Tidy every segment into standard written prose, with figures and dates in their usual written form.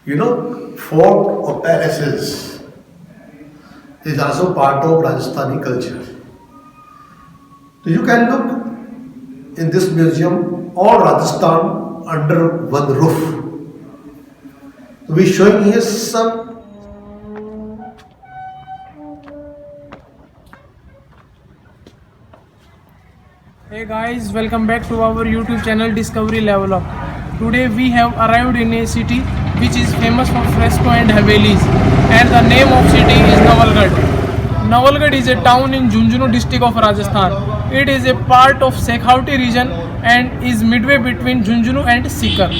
Fort or palaces is also part of Rajasthani culture. So you can look in this museum all Rajasthan under one roof. We're showing here some. Hey guys, welcome back to our YouTube channel Discovery Level Up. Today we have arrived in a city which is famous for fresco and havelis, and the name of city is Nawalgarh. Nawalgarh is a town in Jhunjhunu district of Rajasthan. It is a part of Shekhawati region and is midway between Jhunjhunu and Sikar.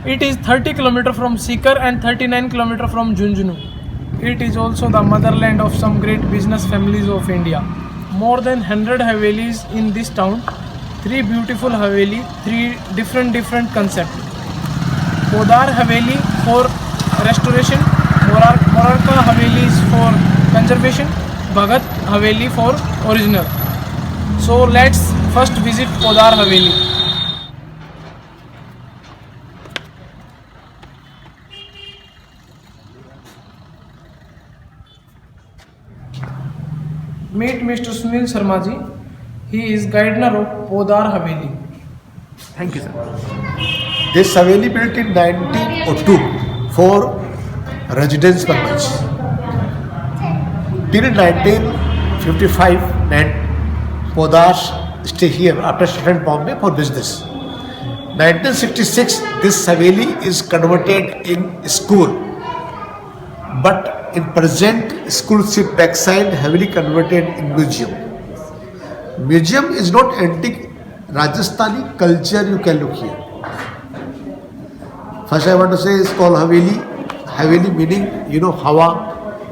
It is 30 km from Sikar and 39 km from Jhunjhunu. It is also the motherland of some great business families of India. More than 100 havelis in this town, 3 beautiful haveli, 3 different concepts. Podar Haveli for restoration, Morarka Haveli is for conservation, Bhagat Haveli for original. So let's first visit Podar Haveli. Meet Mr. Sunil Sharma ji. He is gardener of Podar Haveli. Thank you, sir. This Haveli built in 1902 for residence purpose. Till 1955, Podars stay here after settling Bombay for business. 1966, this Haveli is converted in school, but in present school sit backside heavily converted in museum. Museum is not antique Rajasthani culture, you can look here. First I want to say it's called Haveli. Haveli meaning, Hawa,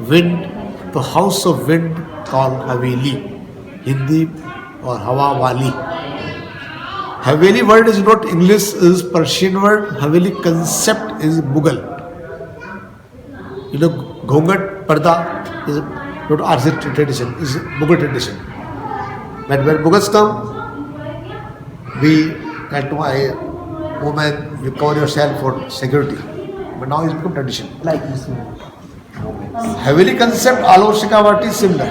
wind. The house of wind called Haveli. Hindi or Hawa Wali. Haveli word is not English, is Persian word. Haveli concept is Mughal. Ghongat, Parda is not Arsi tradition, is Mughal tradition. But when Mughals come, we can to a woman, you cover yourself for security. But now it's become tradition. Like this one. Haveli concept, all over Shekhawati is similar.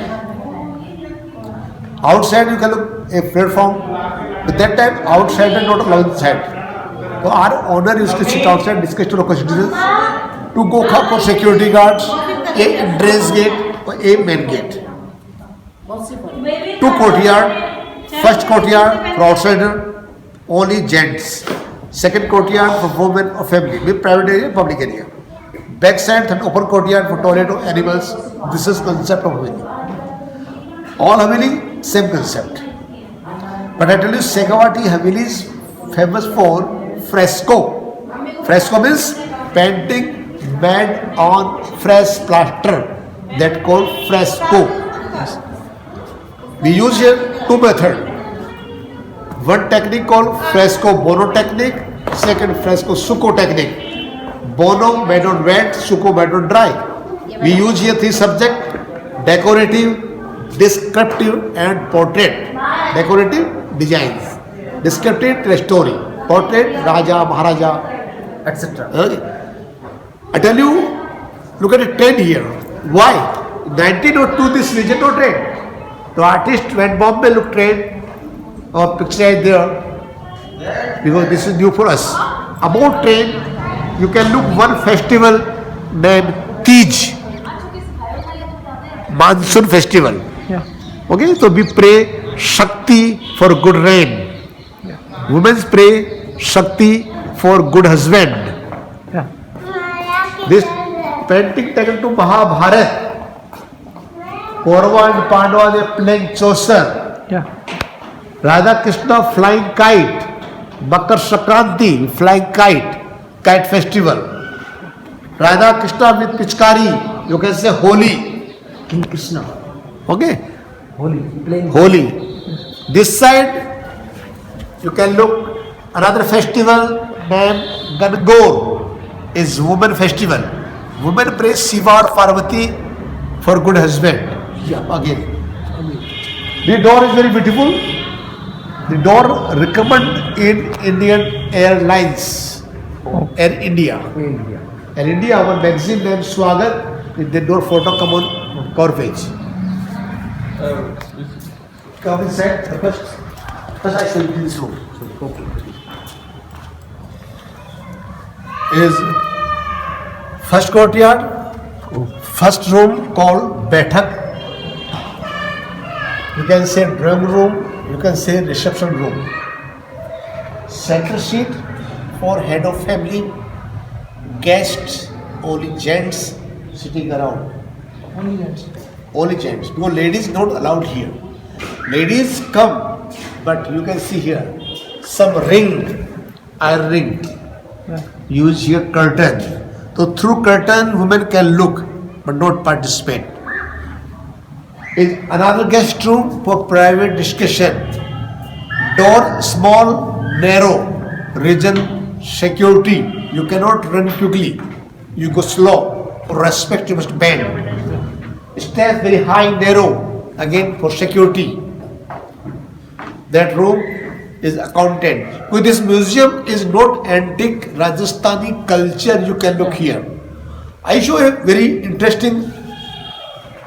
Outside you can look a platform. At that time, outside and not allowed inside. So our owner used to sit outside, discuss to local citizens. To go for security guards, a entrance gate or a main gate. 2 courtyard, first courtyard for outsider, only gents. Second courtyard for women or family, with private area, public area. Back side and open courtyard for toilet or animals. This is concept of Haveli. All Haveli, same concept. But I tell you, Shekhawati Haveli is famous for fresco. Fresco means painting made on fresh plaster, that called fresco. We use here 2 methods. One technique called fresco bono technique, second fresco succo technique. Bono made on wet, succo made on dry. We use here 3 subjects: decorative, descriptive and portrait. Decorative, designs. Descriptive, restoring. Portrait, Raja, Maharaja, etc. Okay. I tell you, look at the trend here. Why? In 1902, this region no trend. The artist when Bombay look trend or picture is there because this is new for us. About trend, you can look one festival named Tej, monsoon festival. Yeah. Okay, so we pray Shakti for good rain. Yeah. Women pray Shakti for good husband. Yeah. This painting taken to Mahabharata. Kaurava and Pandava they playing Chaucer. Yeah. Radha Krishna flying kite. Makar Sankranti flying kite festival. Radha Krishna with Pichkari, you can say Holi. King Krishna. Okay? Holy. Playing. Holi. This side you can look another festival named Gangor is woman festival. Women pray Shiva or Parvati for good husband. Yeah. Again. The door is very beautiful. The door recommend in Indian Airlines, Air India. India. And India, our magazine named Swagat, with the door photo come on cover page. Come inside. First I show you this room. Is first courtyard, first room called Baithak. You can say drawing room, you can say reception room. Center seat for head of family, guests, only gents sitting around. Only gents. Only gents, because ladies not allowed here. Ladies come, but you can see here some ring, iron ring. Yeah. Use here curtain. So through curtain, women can look but not participate. Is another guest room for private discussion. Door small, narrow, region security. You cannot run quickly. You go slow. For respect, you must bend. Stairs very high, narrow. Again for security. That room is accountant. With this museum is not antique Rajasthani culture. You can look here. I show a very interesting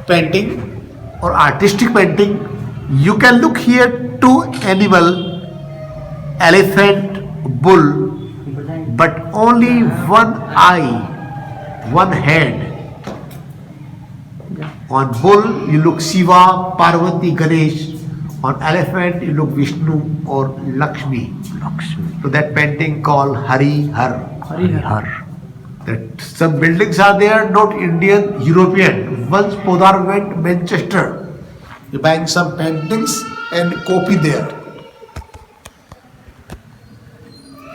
painting or artistic painting. You can look here two animal, elephant, bull, but only one eye, one head. On bull you look Shiva, Parvati, Ganesh. On elephant you look Vishnu or Lakshmi. So that painting called Hari Har. Har. That some buildings are there, not Indian, European. Once Podar went Manchester, you buying some paintings and copy there.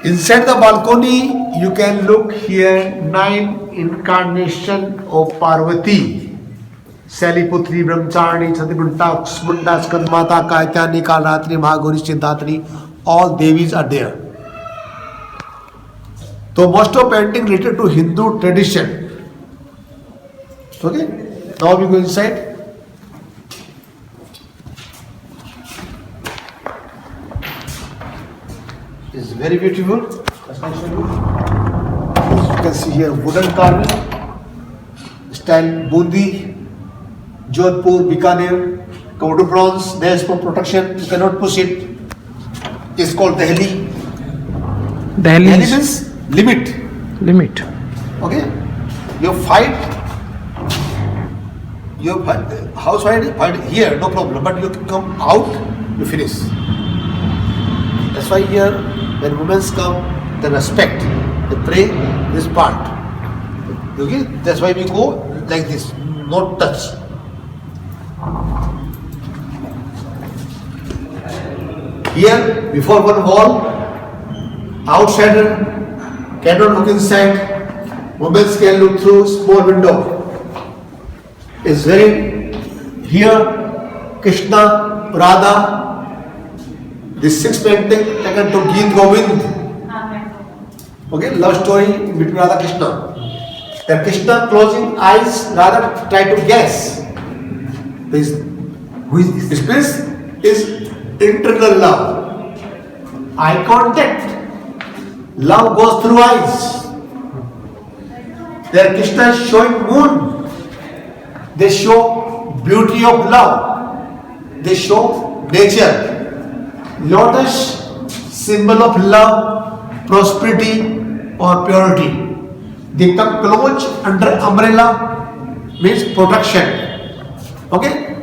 Inside the balcony, you can look here 9 incarnation of Parvati. Saliputri, Brahmacharni, Chandigunta, Kusmunda, Skandmata, Kaitani, Kalatri, Mahagori, Chintatri, all Devis are there. So most of painting related to Hindu tradition. Okay? Now we go inside. It's very beautiful. As you can see here, wooden carving, style Bundi, Jodhpur, Bikaner, Komodo bronze, nails for protection. You cannot push it. It's called Dehli. Delhi Dehli is means limit. limit. Okay? You fight, house fight here, no problem. But you come out, you finish. That's why here, when women come, they respect, they pray this part. Okay? That's why we go like this, not touch. Here, before one wall, outsider cannot look inside. Women can look through small window. It's very here Krishna, Radha. This 6 painting taken to Geet Govind. Okay, love story between Radha Krishna. Then Krishna closing eyes, Radha try to guess. Who is this? This is internal love. Eye contact. Love goes through eyes. There Krishna is showing moon. They show beauty of love. They show nature. Lotus, symbol of love, prosperity or purity. They come close under umbrella means protection. Okay?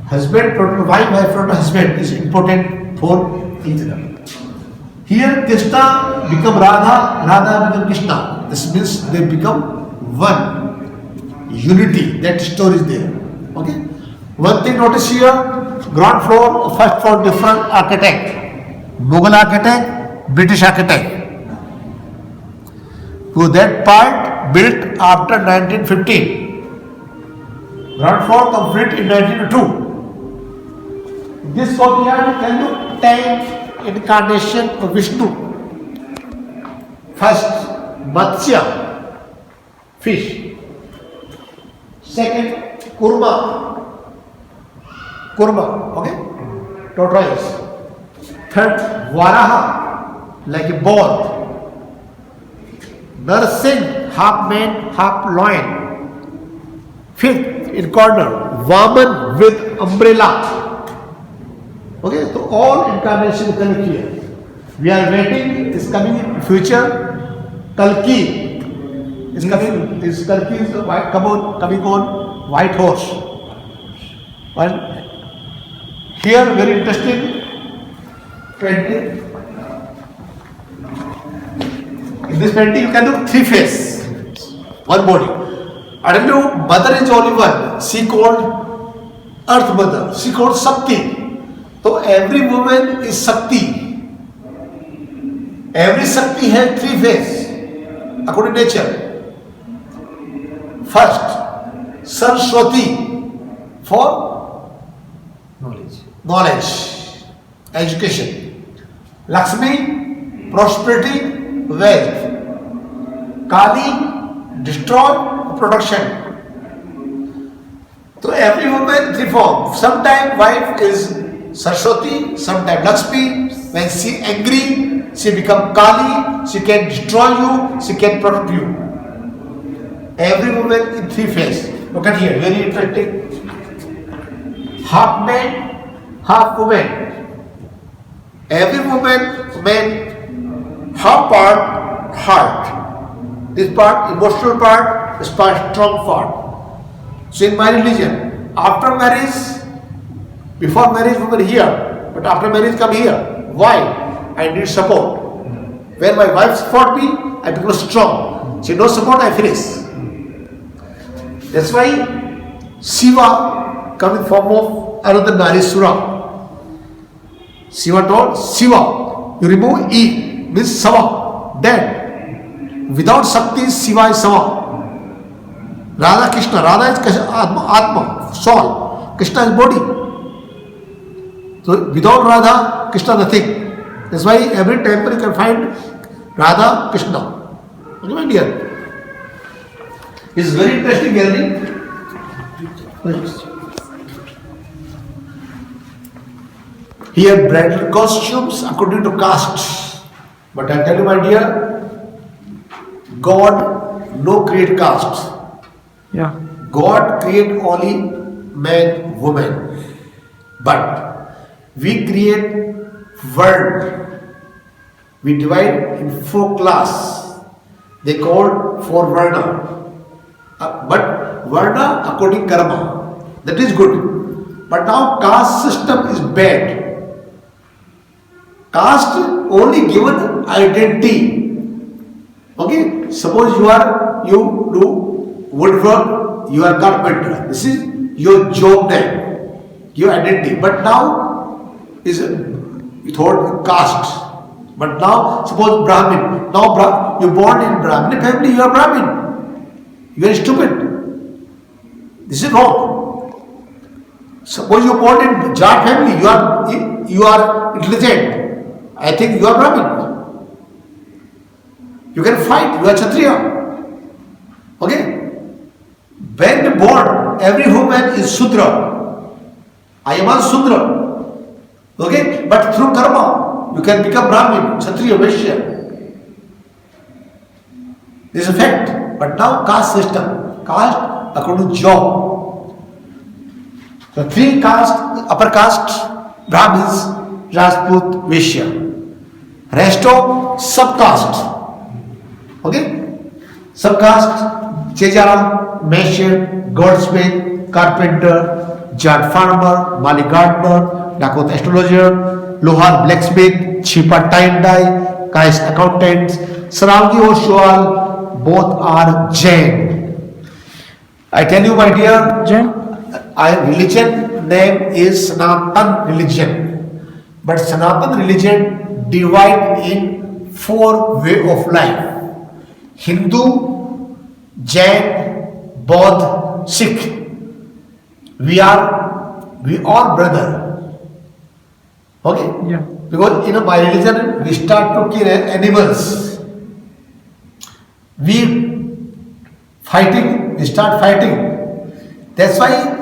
Husband, wife from husband is important for each other. Here Krishna become Radha, Radha become Krishna. This means they become one. Unity, that story is there. Okay? One thing notice here, ground floor, first floor different architect. Mughal architect, British architect. So that part built after 1915. Ground floor complete in 1902. This courtyard can look 10 incarnation of Vishnu. First, Matsya, fish. Second, Kurma, okay, tortoise. Third, Varaha, like a boar. Narsingh, half man, half lion. Fifth, in corner, Vaman with umbrella. Okay, so all incarnations coming here. We are waiting, is coming in future. Kalki is coming, Kalki is coming on white horse. And here, very interesting painting. In this painting, you can do three face, one body. I tell you, mother is only one. She called Earth Mother. She called Shakti. So every woman is Shakti. Every Shakti has three faces according to nature. First, Saraswati for knowledge, education. Lakshmi, prosperity, wealth. Kali, destroy, production. So every woman three forms. Sometimes wife is Saraswati, sometimes Lakshmi. When she angry, she become Kali. She can destroy you. She can protect you. Every woman in three phases. Look at here, very interesting. Half man, half woman. Every woman, half part, heart. This part, emotional part, this part, strong part. So in my religion, after marriage, before marriage women here, but after marriage come here. Why? I need support. When my wife support me, I become strong. She no support, I finish. That's why Shiva come in form of another Narisura. Shiva told Shiva, you remove E, means Sava, dead. Without Shakti, Shiva is Sava. Radha Krishna, Radha is Atma, soul. Krishna is body. So without Radha, Krishna nothing. That's why every temple you can find Radha, Krishna. Okay, my dear. It's very interesting gathering. Here bridal costumes according to caste. But I tell you, my dear, God no create caste. Yeah. God create only man, woman. But we create world. We divide in 4 classes. They called 4 varna. But varna according karma. That is good. But now caste system is bad. Caste only given identity. Okay? Suppose you do woodwork, you are carpenter. This is your job name, your identity. But now is thought caste. But now suppose Brahmin. Now you born in Brahmin family, you are Brahmin. You are stupid. This is wrong. Suppose you born in Jat family, you are intelligent. I think you are Brahmin. You can fight, you are Kshatriya. Okay? When born, every woman is Sudra. I am a Sudra. Okay? But through karma, you can become Brahmin, Kshatriya, Vaishya. This is a fact. But now caste system. Caste according to job. The 3 caste, upper caste, Brahmins, Rajput, Vaishya. Rest of sub-caste. Okay? Sub-caste, Chejara, Masher, Goldsmith, Carpenter, Jat Farmer, Mali Gardener, Dakota Astrologer, Lohar Blacksmith, Chipa Tie Dye, Kais Accountants, Sarangi Oswal, both are Jain. I tell you, my dear, Jain? Our religion name is Sanatan religion. But Sanatan religion divide in 4 way of life. Hindu, Jain, Bodh, Sikh. We are brother. Okay? Yeah. Because in my religion we start to kill animals. We start fighting. That's why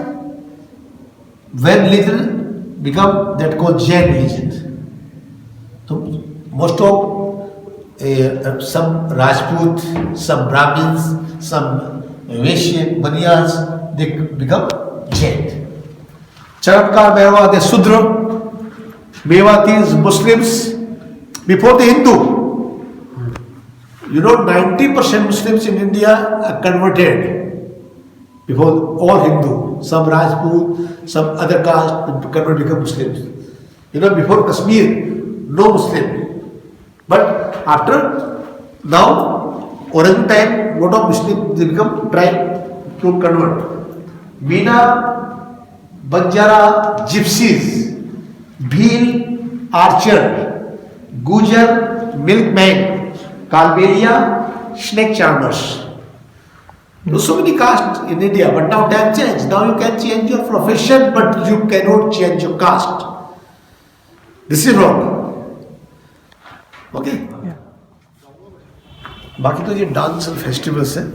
when religion become that called Jain religion. So most of some Rajput, some Brahmins, some Vaishya, Baniyas, they become Jain. Charatkar, Mewat, the Sudra, Mewatis, Muslims, before the Hindu. You know, 90% Muslims in India are converted before all Hindu. Some Rajput, some other caste convert become Muslims. You know, before Kashmir, no Muslim. But after now, Orange time, lot of Muslims they become tribe to convert. Meena, Banjara, Gypsies, Bhil, Archer, Gujar, Milkman, Kalbelia, snake charmers. There's so many castes in India, but now time changed. Now you can change your profession, but you cannot change your caste. This is wrong. Okay? बाकी तो ये dance और festivals हैं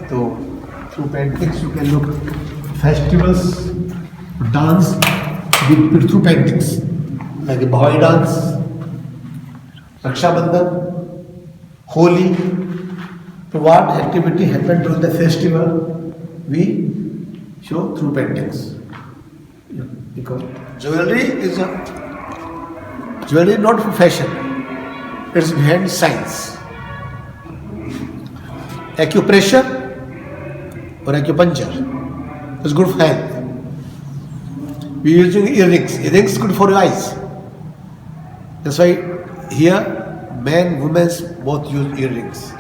तो through paintings you can look festivals dance with through paintings like Bhavai dance Rakshabandhan Holi तो what activity happened during the festival we show through paintings because jewelry is not for fashion, it's behind science. Acupressure or acupuncture is good for health. We are using earrings. Earrings is good for your eyes. That's why here men, women both use earrings.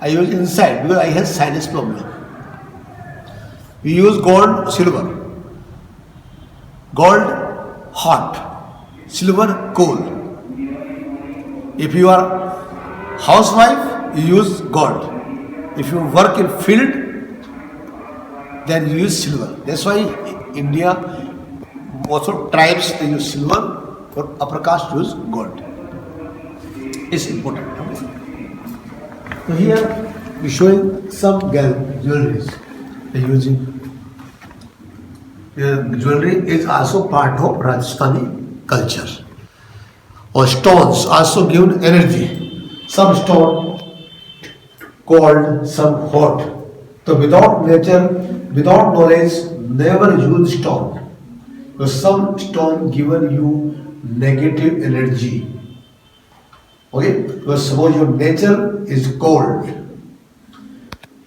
I use inside because I have sinus problem. We use gold, silver. Gold hot, silver cold. If you are housewife, you use gold. If you work in field, then you use silver. That's why India, also tribes they use silver, for upper caste use gold. It's important. So here we showing some jewelries. They're using jewelry is also part of Rajasthani culture. Or stones also give energy. Some stone cold, some hot. So without nature, without knowledge, never use stone. So some stone given you negative energy. Okay? Because suppose your nature is cold,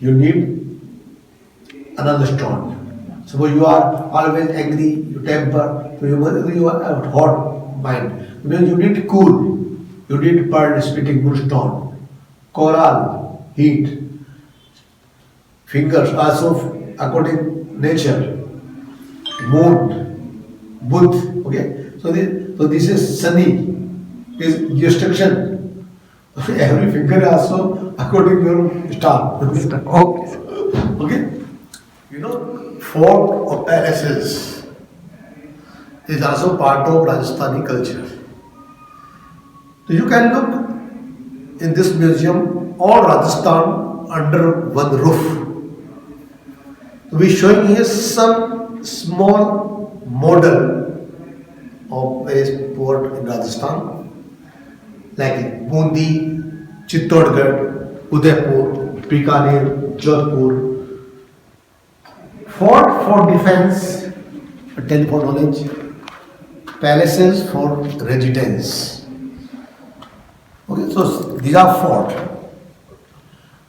you need another stone. Suppose you are always angry, you temper, so you are hot mind. Then you need cool. You need pearl splitting good stone. Coral, heat. Fingers also according nature. Moon, Buddh. Okay. So this is sunny. This is destruction. Every finger also according to your star. Okay. Okay. You know, fort or palaces is also part of Rajasthani culture. So you can look in this museum all Rajasthan under one roof. We are showing here some small model of various port in Rajasthan, like Bundi, Chittorgarh, Udaipur, Bikaner, Jodhpur. Fort for defense, telephone knowledge, palaces for residence. Okay, so these are fort.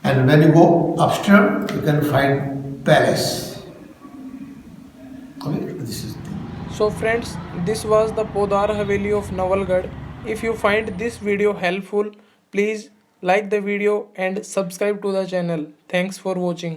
And when you go upstairs, you can find palace. Okay, this is. So friends, this was the Podar Haveli of Navalgarh. If you find this video helpful, please like the video and subscribe to the channel. Thanks for watching.